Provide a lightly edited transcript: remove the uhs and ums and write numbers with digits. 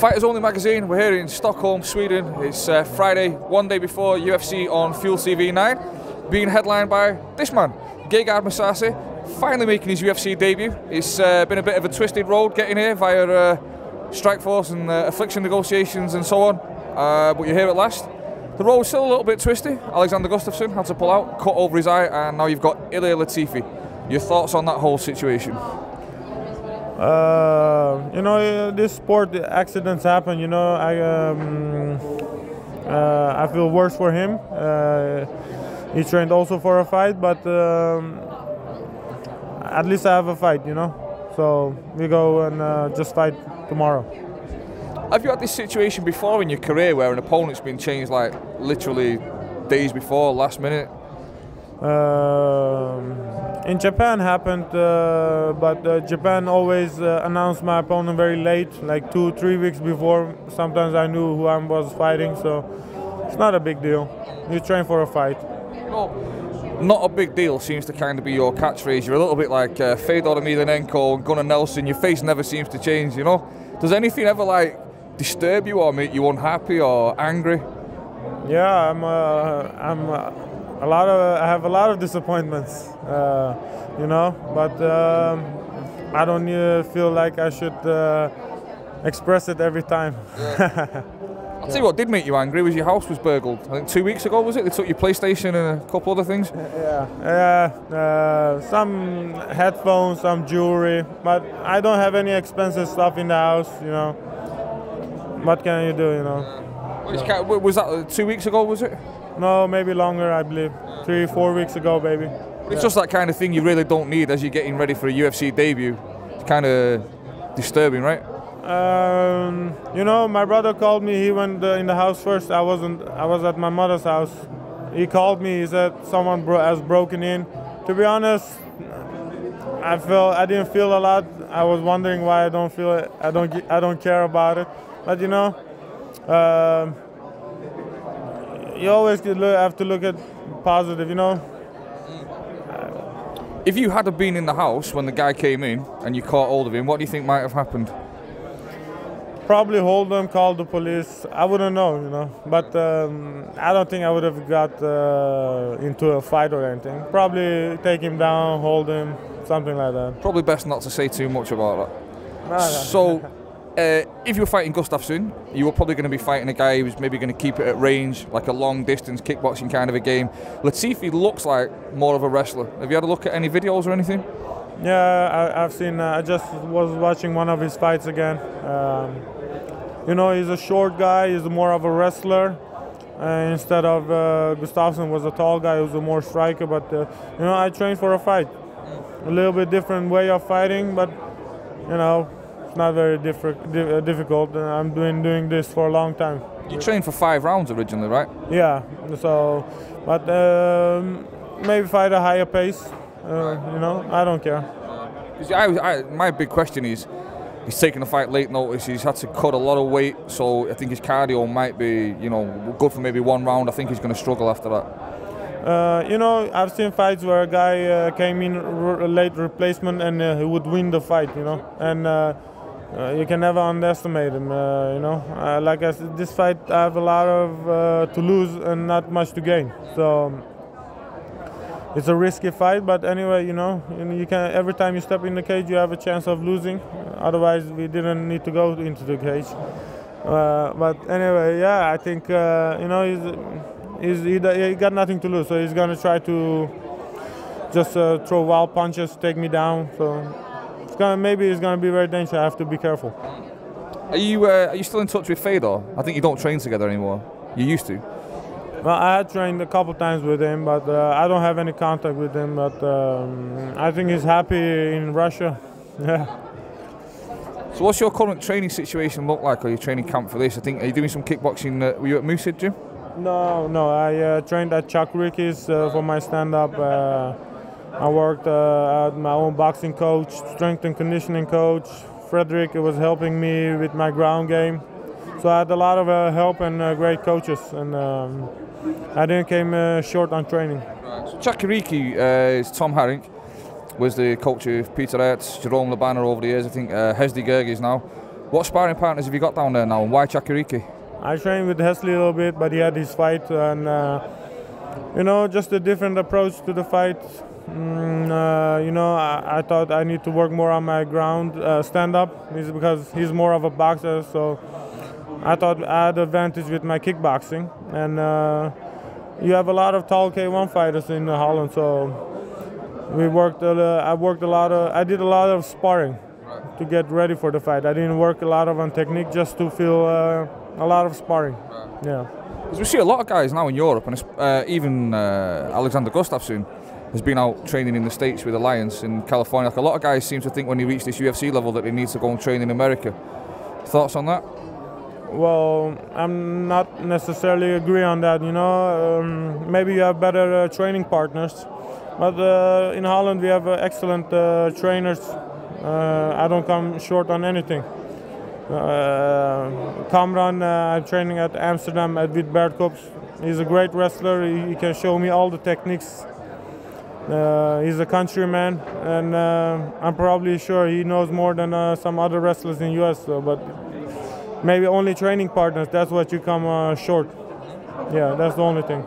Fighters Only magazine, we're here in Stockholm, Sweden. It's Friday, one day before UFC on Fuel TV 9, being headlined by this man, Gegard Mousasi, finally making his UFC debut. It's been a bit of a twisted road getting here via Strikeforce and affliction negotiations and so on, but you're here at last. The road's still a little bit twisty. Alexander Gustafsson had to pull out, cut over his eye, and now you've got Ilir Latifi. Your thoughts on that whole situation? You know, this sport, accidents happen. You know, I feel worse for him. He trained also for a fight, but at least I have a fight. You know, so we go and just fight tomorrow. Have you had this situation before in your career where an opponent's been changed like literally days before, last minute? In Japan happened, but Japan always announced my opponent very late, like 2-3 weeks before. Sometimes I knew who I was fighting, so it's not a big deal. You train for a fight. No, not a big deal seems to kind of be your catchphrase. You're a little bit like Fedor Emelianenko and Gunnar Nelson. Your face never seems to change, you know? Does anything ever like disturb you or make you unhappy or angry? Yeah, I have a lot of disappointments, you know, but I don't feel like I should express it every time. Yeah. I'll tell you what did make you angry was your house was burgled. I think 2 weeks ago, was it? They took your PlayStation and a couple other things. Yeah, some headphones, some jewelry, but I don't have any expensive stuff in the house, you know. What can you do, you know? Was that 2 weeks ago, was it? No, maybe longer, I believe. 3-4 weeks ago, maybe. But it's just that kind of thing you really don't need as you're getting ready for a UFC debut. It's kind of disturbing, right? You know, my brother called me. He went in the house first. I was at my mother's house. He called me. He said someone has broken in. To be honest, I didn't feel a lot. I was wondering why I don't feel it. I don't care about it. But you know, you always have to look at positive, you know. If you had been in the house when the guy came in and you caught hold of him, what do you think might have happened? Probably hold him, call the police. I wouldn't know, you know. But I don't think I would have got into a fight or anything. Probably take him down, hold him, something like that. Probably best not to say too much about that. No. So, if you were fighting Gustafsson, you were probably going to be fighting a guy who's maybe going to keep it at range, like a long-distance kickboxing kind of a game. Latifi looks like more of a wrestler. Have you had a look at any videos or anything? Yeah, I've seen. I just was watching one of his fights again. You know, he's a short guy. He's more of a wrestler. Instead of Gustafsson was a tall guy who's a more striker. But you know, I trained for a fight. A little bit different way of fighting, but you know, it's not very difficult. I'm doing this for a long time. You trained for 5 rounds originally, right? Yeah. So, but maybe fight a higher pace. You know, I don't care. My big question is, he's taken the fight late notice. He's had to cut a lot of weight, so I think his cardio might be, you know, good for maybe 1 round. I think he's going to struggle after that. You know, I've seen fights where a guy came in late replacement and he would win the fight. You know, and you can never underestimate him. You know, like I said, this fight I have a lot of to lose and not much to gain. So. It's a risky fight, but anyway, you know, you can. Every time you step in the cage, you have a chance of losing. Otherwise, we didn't need to go into the cage. But anyway, yeah, I think you know he got nothing to lose, so he's gonna try to just throw wild punches, take me down. So maybe it's gonna be very dangerous. I have to be careful. Are you still in touch with Fedor? I think you don't train together anymore. You used to. Well, I had trained a couple times with him, but I don't have any contact with him. But I think he's happy in Russia. Yeah. So, what's your current training situation look like? Are you training camp for this? Are you doing some kickboxing? Were you at Moosehead Gym? No. I trained at Chuck Ricky's for my stand-up. I worked at my own boxing coach, strength and conditioning coach. Frederick was helping me with my ground game. So I had a lot of help and great coaches, and I didn't came short on training. Right. So Chakariki is Tom Herring, was the coach of Peter Aerts, Jerome Labana over the years. I think Hesdy Gerg is now. What sparring partners have you got down there now, and why Chakariki? I trained with Hesley a little bit, but he had his fight, and you know, just a different approach to the fight. You know, I thought I need to work more on my ground stand-up, because he's more of a boxer. So I thought I had advantage with my kickboxing, and you have a lot of tall K1 fighters in Holland. So we worked. I did a lot of sparring to get ready for the fight. I didn't work a lot on technique, just to feel a lot of sparring. Yeah. Because we see a lot of guys now in Europe, and even Alexander Gustafsson has been out training in the States with the Lions in California. Like, a lot of guys seem to think when they reach this UFC level that they need to go and train in America. Thoughts on that? Well, I'm not necessarily agree on that. You know, maybe you have better training partners, but in Holland we have excellent trainers. I don't come short on anything. Kamran, I'm training at Amsterdam at Wit Bergkops. He's a great wrestler. He can show me all the techniques. He's a countryman, and I'm probably sure he knows more than some other wrestlers in US. But maybe only training partners, that's what you come short. Yeah, that's the only thing.